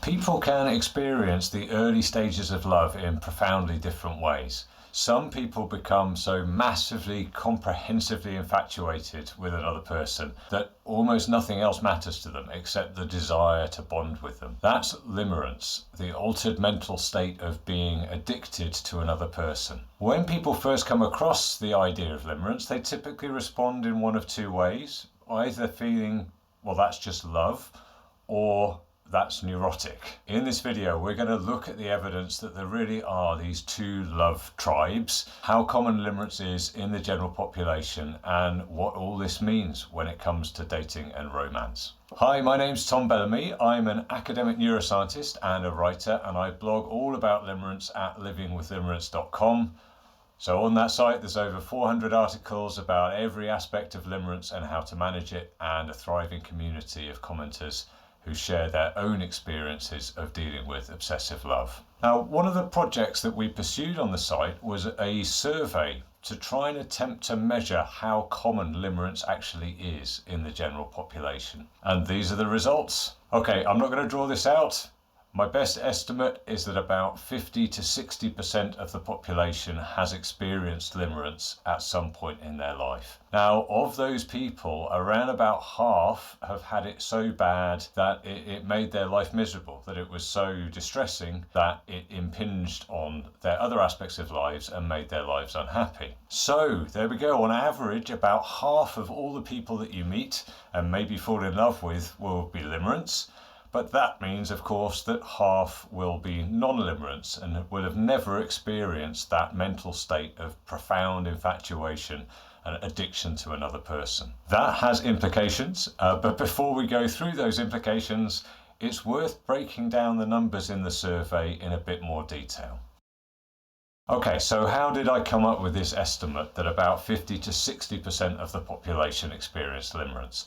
People can experience the early stages of love in profoundly different ways. Some people become so massively, comprehensively infatuated with another person that almost nothing else matters to them except the desire to bond with them. That's limerence, the altered mental state of being addicted to another person. When people first come across the idea of limerence, they typically respond in one of two ways, either feeling, well, that's just love, or that's neurotic. In this video, we're going to look at the evidence that there really are these two love tribes, how common limerence is in the general population, and what all this means when it comes to dating and romance. Hi, my name's Tom Bellamy. I'm an academic neuroscientist and a writer, and I blog all about limerence at livingwithlimerence.com. So on that site, there's over 400 articles about every aspect of limerence and how to manage it, and a thriving community of commenters who share their own experiences of dealing with obsessive love. Now, one of the projects that we pursued on the site was a survey to try and attempt to measure how common limerence actually is in the general population. And these are the results. Okay, I'm not going to draw this out. My best estimate is that about 50 to 60% of the population has experienced limerence at some point in their life. Now, of those people, around about half have had it so bad that it made their life miserable, that it was so distressing that it impinged on their other aspects of lives and made their lives unhappy. So there we go. On average, about half of all the people that you meet and maybe fall in love with will be limerence. But that means, of course, that half will be non-limerence and will have never experienced that mental state of profound infatuation and addiction to another person. That has implications, but before we go through those implications, it's worth breaking down the numbers in the survey in a bit more detail. Okay, so how did I come up with this estimate that about 50 to 60% of the population experienced limerence?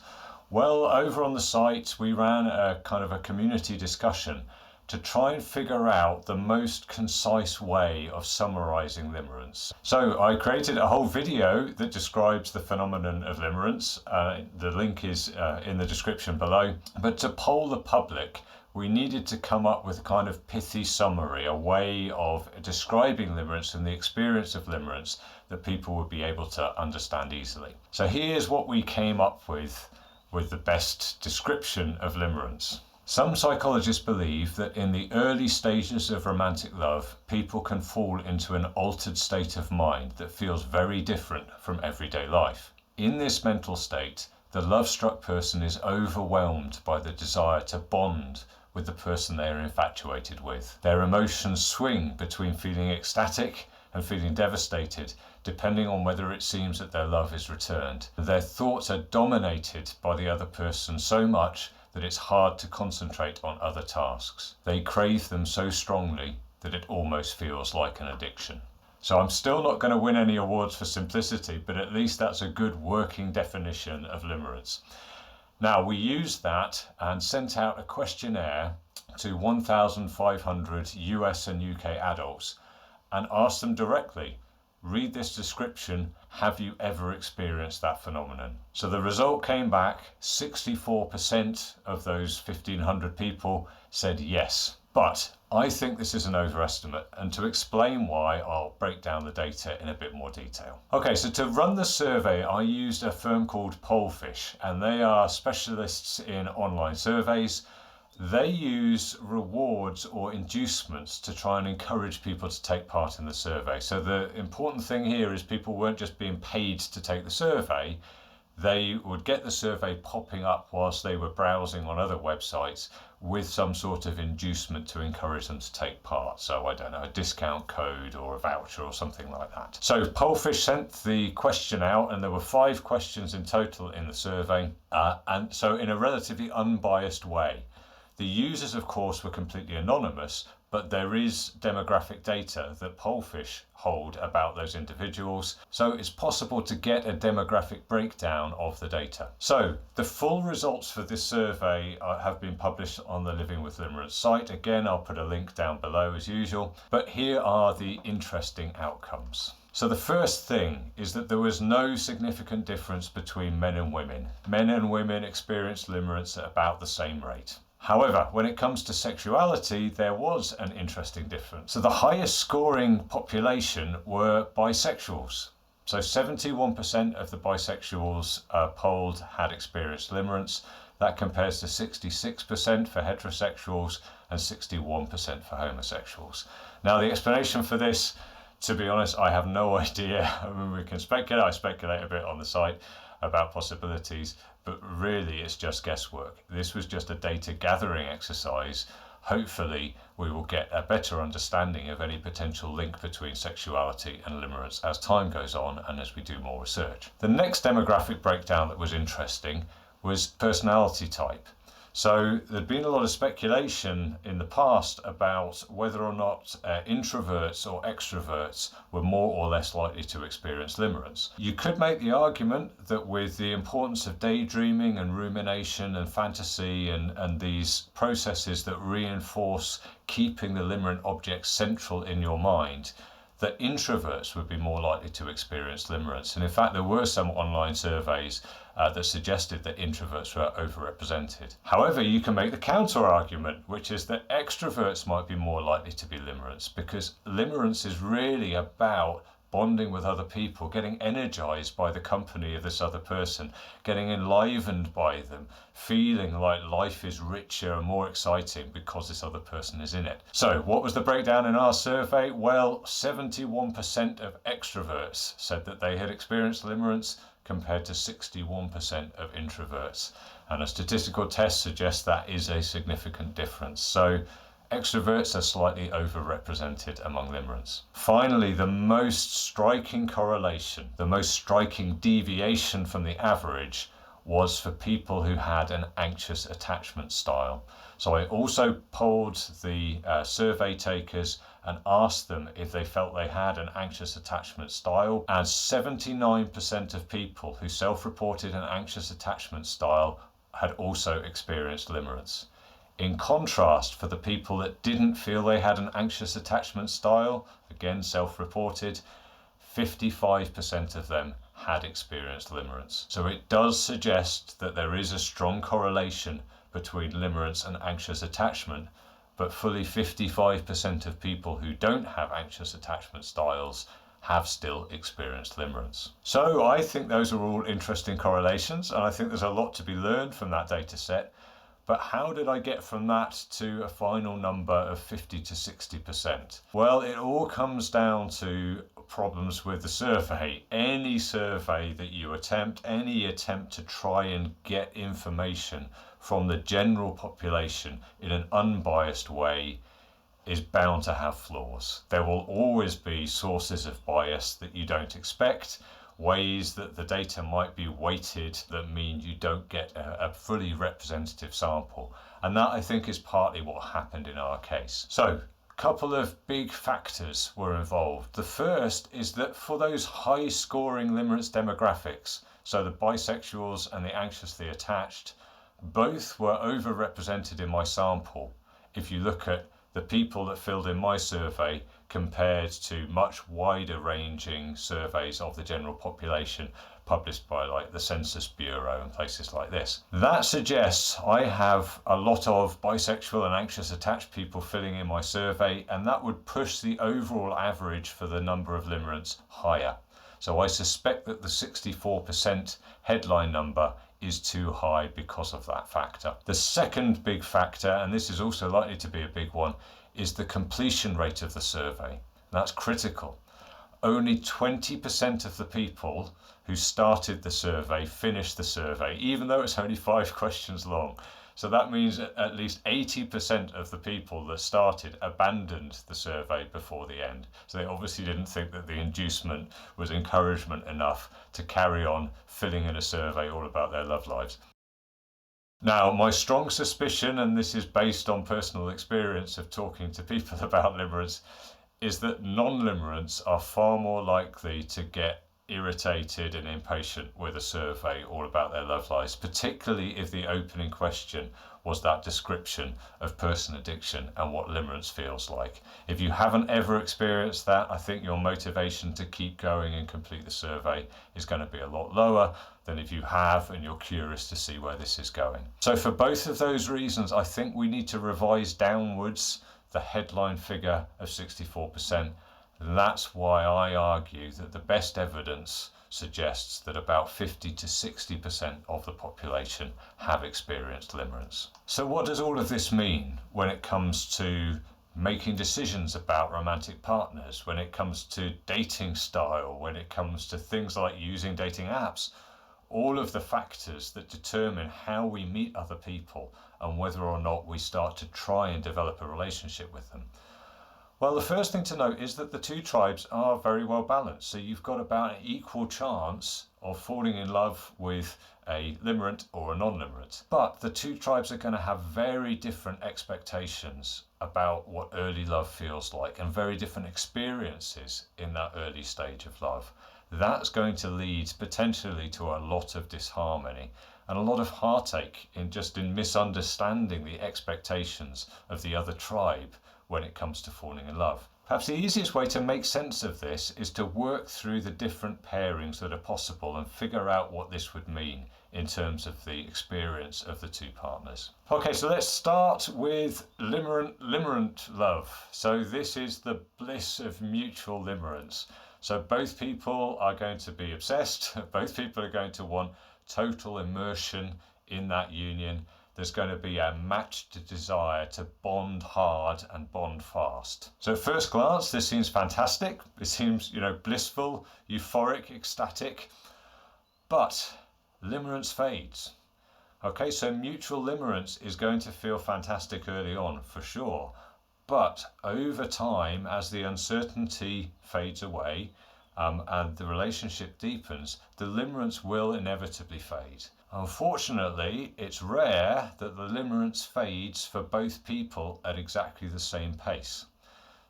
Well, over on the site, we ran a kind of a community discussion to try and figure out the most concise way of summarizing limerence. So I created a whole video that describes the phenomenon of limerence. The link is in the description below. But to poll the public, we needed to come up with a kind of pithy summary, a way of describing limerence and the experience of limerence that people would be able to understand easily. So here's what we came up with the best description of limerence. Some psychologists believe that in the early stages of romantic love, people can fall into an altered state of mind that feels very different from everyday life. In this mental state, the love-struck person is overwhelmed by the desire to bond with the person they are infatuated with. Their emotions swing between feeling ecstatic and feeling devastated, depending on whether it seems that their love is returned. Their thoughts are dominated by the other person so much that it's hard to concentrate on other tasks. They crave them so strongly that it almost feels like an addiction. So I'm still not going to win any awards for simplicity, but at least that's a good working definition of limerence. Now, we used that and sent out a questionnaire to 1,500 US and UK adults and asked them directly, read this description, have you ever experienced that phenomenon? So the result came back, 64% of those 1,500 people said yes. But I think this is an overestimate, and to explain why, I'll break down the data in a bit more detail. Okay, so to run the survey, I used a firm called Pollfish, and they are specialists in online surveys. They use rewards or inducements to try and encourage people to take part in the survey. So the important thing here is people weren't just being paid to take the survey. They would get the survey popping up whilst they were browsing on other websites with some sort of inducement to encourage them to take part. So I don't know, a discount code or a voucher or something like that. So Pollfish sent the question out, and there were 5 questions in total in the survey. And so in a relatively unbiased way. The users, of course, were completely anonymous, but there is demographic data that Pollfish hold about those individuals, so it's possible to get a demographic breakdown of the data. So the full results for this survey have been published on the Living with Limerence site. Again, I'll put a link down below as usual, but here are the interesting outcomes. So the first thing is that there was no significant difference between men and women. Men and women experienced limerence at about the same rate. However, when it comes to sexuality, there was an interesting difference. So the highest scoring population were bisexuals. So 71% of the bisexuals polled had experienced limerence. That compares to 66% for heterosexuals and 61% for homosexuals. Now, the explanation for this, to be honest, I have no idea. I mean, we can speculate. I speculate a bit on the site about possibilities, but really it's just guesswork. This was just a data gathering exercise. Hopefully we will get a better understanding of any potential link between sexuality and limerence as time goes on and as we do more research. The next demographic breakdown that was interesting was personality type. So there'd been a lot of speculation in the past about whether or not introverts or extroverts were more or less likely to experience limerence. You could make the argument that with the importance of daydreaming and rumination and fantasy and these processes that reinforce keeping the limerent object central in your mind, that introverts would be more likely to experience limerence. And in fact, there were some online surveys that suggested that introverts were overrepresented. However, you can make the counter argument, which is that extroverts might be more likely to be limerence, because limerence is really about bonding with other people, getting energized by the company of this other person, getting enlivened by them, feeling like life is richer and more exciting because this other person is in it. So what was the breakdown in our survey? Well, 71% of extroverts said that they had experienced limerence compared to 61% of introverts. And a statistical test suggests that is a significant difference. So extroverts are slightly overrepresented among limerence. Finally, the most striking correlation, the most striking deviation from the average was for people who had an anxious attachment style. So I also polled the survey takers and asked them if they felt they had an anxious attachment style, and 79% of people who self-reported an anxious attachment style had also experienced limerence. In contrast, for the people that didn't feel they had an anxious attachment style, again self-reported, 55% of them had experienced limerence. So it does suggest that there is a strong correlation between limerence and anxious attachment, but fully 55% of people who don't have anxious attachment styles have still experienced limerence. So I think those are all interesting correlations, and I think there's a lot to be learned from that data set. But how did I get from that to a final number of 50 to 60%? Well, it all comes down to problems with the survey. Any survey that you attempt, any attempt to try and get information from the general population in an unbiased way is bound to have flaws. There will always be sources of bias that you don't expect, ways that the data might be weighted that mean you don't get a fully representative sample. And that, I think, is partly what happened in our case. So, a couple of big factors were involved. The first is that for those high scoring limerence demographics, so the bisexuals and the anxiously attached, both were overrepresented in my sample. If you look at the people that filled in my survey compared to much wider ranging surveys of the general population published by like the Census Bureau and places like this. That suggests I have a lot of bisexual and anxious attached people filling in my survey, and that would push the overall average for the number of limerence higher. So I suspect that the 64% headline number is too high because of that factor. The second big factor, and this is also likely to be a big one, is the completion rate of the survey. That's critical. Only 20% of the people who started the survey finished the survey, even though it's only 5 questions long. So that means at least 80% of the people that started abandoned the survey before the end. So they obviously didn't think that the inducement was encouragement enough to carry on filling in a survey all about their love lives. Now, my strong suspicion, and this is based on personal experience of talking to people about limerence, is that non-limerents are far more likely to get irritated and impatient with a survey all about their love lives, particularly if the opening question was that description of person addiction and what limerence feels like. If you haven't ever experienced that, I think your motivation to keep going and complete the survey is going to be a lot lower than if you have and you're curious to see where this is going. So for both of those reasons, I think we need to revise downwards the headline figure of 64%. That's why I argue that the best evidence suggests that about 50 to 60% of the population have experienced limerence. So what does all of this mean when it comes to making decisions about romantic partners, when it comes to dating style, when it comes to things like using dating apps? All of the factors that determine how we meet other people and whether or not we start to try and develop a relationship with them. Well, the first thing to note is that the two tribes are very well balanced. So you've got about an equal chance of falling in love with a limerent or a non-limerent. But the two tribes are going to have very different expectations about what early love feels like and very different experiences in that early stage of love. That's going to lead potentially to a lot of disharmony and a lot of heartache in misunderstanding the expectations of the other tribe when it comes to falling in love. Perhaps the easiest way to make sense of this is to work through the different pairings that are possible and figure out what this would mean in terms of the experience of the two partners. Okay, so let's start with limerent love. So this is the bliss of mutual limerence. So both people are going to be obsessed, both people are going to want total immersion in that union. There's going to be a matched desire to bond hard and bond fast. So at first glance, this seems fantastic. It seems, blissful, euphoric, ecstatic. But limerence fades. Okay, so mutual limerence is going to feel fantastic early on, for sure. But over time, as the uncertainty fades away and the relationship deepens, the limerence will inevitably fade. Unfortunately, it's rare that the limerence fades for both people at exactly the same pace.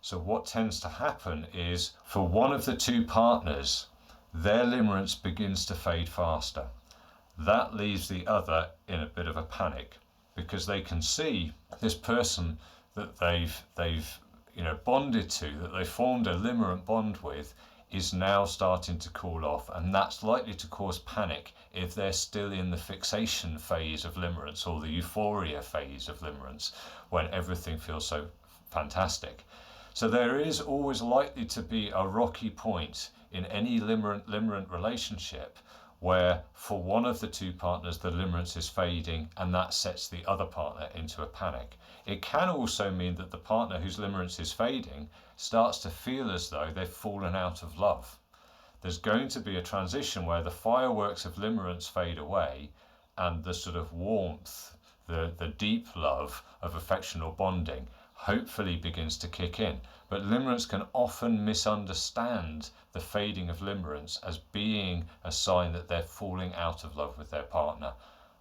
So what tends to happen is, for one of the two partners, their limerence begins to fade faster. That leaves the other in a bit of a panic because they can see this person that they've bonded to, that they formed a limerent bond with, is now starting to cool off, and that's likely to cause panic if they're still in the fixation phase of limerence or the euphoria phase of limerence when everything feels so fantastic. So there is always likely to be a rocky point in any limerent relationship where for one of the two partners the limerence is fading and that sets the other partner into a panic. It can also mean that the partner whose limerence is fading starts to feel as though they've fallen out of love. There's going to be a transition where the fireworks of limerence fade away and the sort of warmth, the deep love of affection or bonding hopefully begins to kick in. But limerence can often misunderstand the fading of limerence as being a sign that they're falling out of love with their partner.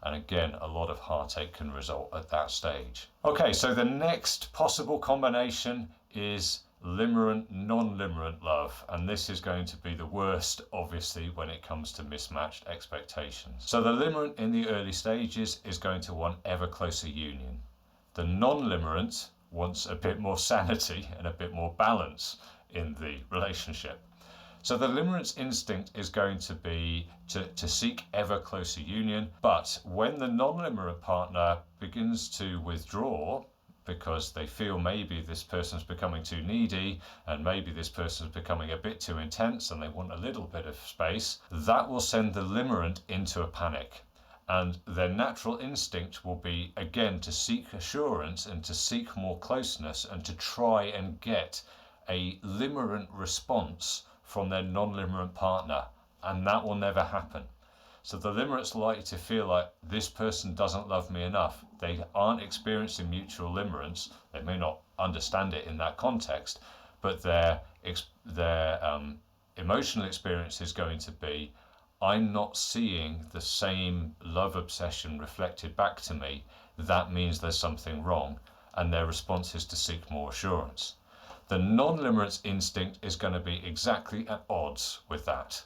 And again, a lot of heartache can result at that stage. Okay, so the next possible combination is limerent, non-limerent love. And this is going to be the worst, obviously, when it comes to mismatched expectations. So the limerent in the early stages is going to want ever closer union. The non-limerent wants a bit more sanity and a bit more balance in the relationship. So the limerence instinct is going to be to seek ever closer union, but when the non-limerent partner begins to withdraw because they feel maybe this person's becoming too needy and maybe this person's becoming a bit too intense and they want a little bit of space, that will send the limerent into a panic. And their natural instinct will be, again, to seek assurance and to seek more closeness and to try and get a limerent response from their non-limerent partner. And that will never happen. So the limerent's likely to feel like this person doesn't love me enough. They aren't experiencing mutual limerence. They may not understand it in that context, but their emotional experience is going to be, I'm not seeing the same love obsession reflected back to me. That means there's something wrong. And their response is to seek more assurance. The non-limerence instinct is going to be exactly at odds with that.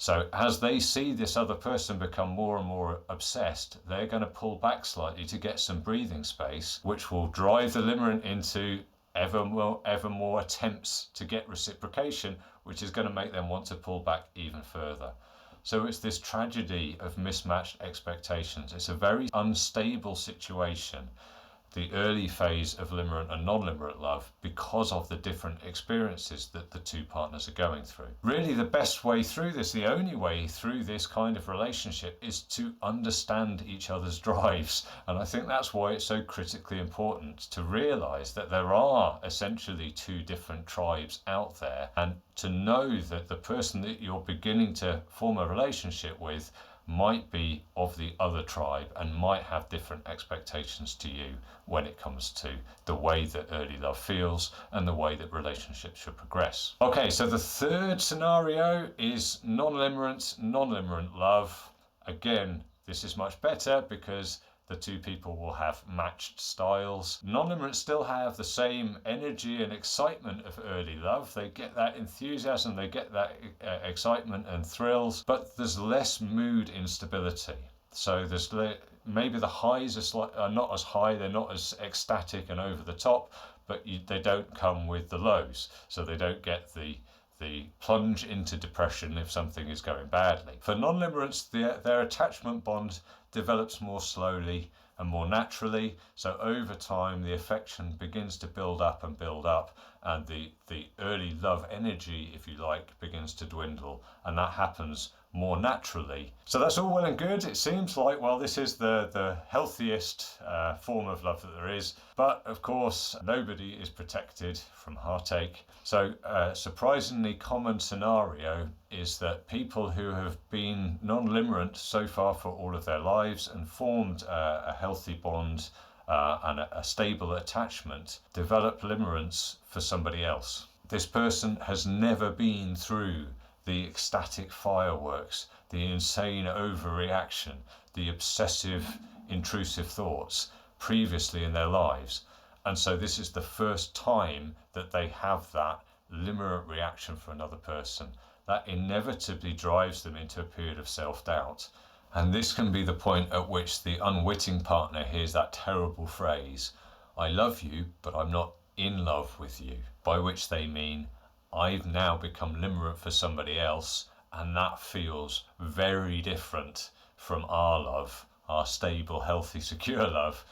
So as they see this other person become more and more obsessed, they're going to pull back slightly to get some breathing space, which will drive the limerent into ever more attempts to get reciprocation, which is going to make them want to pull back even further. So it's this tragedy of mismatched expectations. It's a very unstable situation, the early phase of limerent and non-limerent love, because of the different experiences that the two partners are going through. Really, the best way through this, the only way through this kind of relationship, is to understand each other's drives. And I think that's why it's so critically important to realize that there are essentially two different tribes out there, and to know that the person that you're beginning to form a relationship with might be of the other tribe and might have different expectations to you when it comes to the way that early love feels and the way that relationships should progress. Okay, so the third scenario is non-limerent love. Again, this is much better because the two people will have matched styles. Non-limerents still have the same energy and excitement of early love. They get that enthusiasm, they get that excitement and thrills, but there's less mood instability. So there's maybe the highs are not as high, they're not as ecstatic and over the top, but they don't come with the lows. So they don't get the plunge into depression if something is going badly. For non-limerents, their attachment bond develops more slowly and more naturally. So over time, the affection begins to build up, and the early love energy, if you like, begins to dwindle, and that happens more naturally. So that's all well and good. It seems like, well, this is the healthiest form of love that there is. But of course, nobody is protected from heartache. So a surprisingly common scenario is that people who have been non-limerent so far for all of their lives and formed a healthy bond and a stable attachment develop limerence for somebody else. This person has never been through the ecstatic fireworks, the insane overreaction, the obsessive, intrusive thoughts previously in their lives. And so this is the first time that they have that limerent reaction for another person. That inevitably drives them into a period of self-doubt. And this can be the point at which the unwitting partner hears that terrible phrase, "I love you, but I'm not in love with you," by which they mean, I've now become limerent for somebody else, and that feels very different from our love, our stable, healthy, secure love,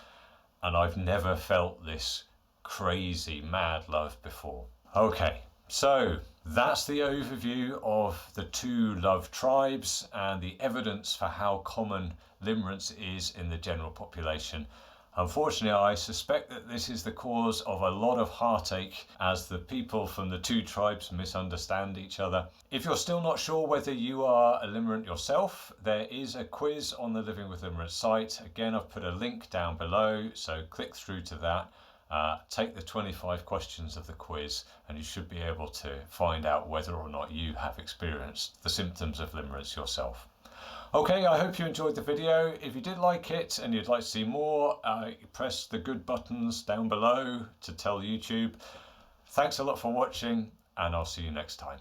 and I've never felt this crazy, mad love before. Okay, so that's the overview of the two love tribes and the evidence for how common limerence is in the general population. Unfortunately, I suspect that this is the cause of a lot of heartache as the people from the two tribes misunderstand each other. If you're still not sure whether you are a limerent yourself, there is a quiz on the Living with Limerence site. Again, I've put a link down below, so click through to that. Take the 25 questions of the quiz and you should be able to find out whether or not you have experienced the symptoms of limerence yourself. Okay, I hope you enjoyed the video. If you did like it and you'd like to see more, press the good buttons down below to tell YouTube. Thanks a lot for watching, and I'll see you next time.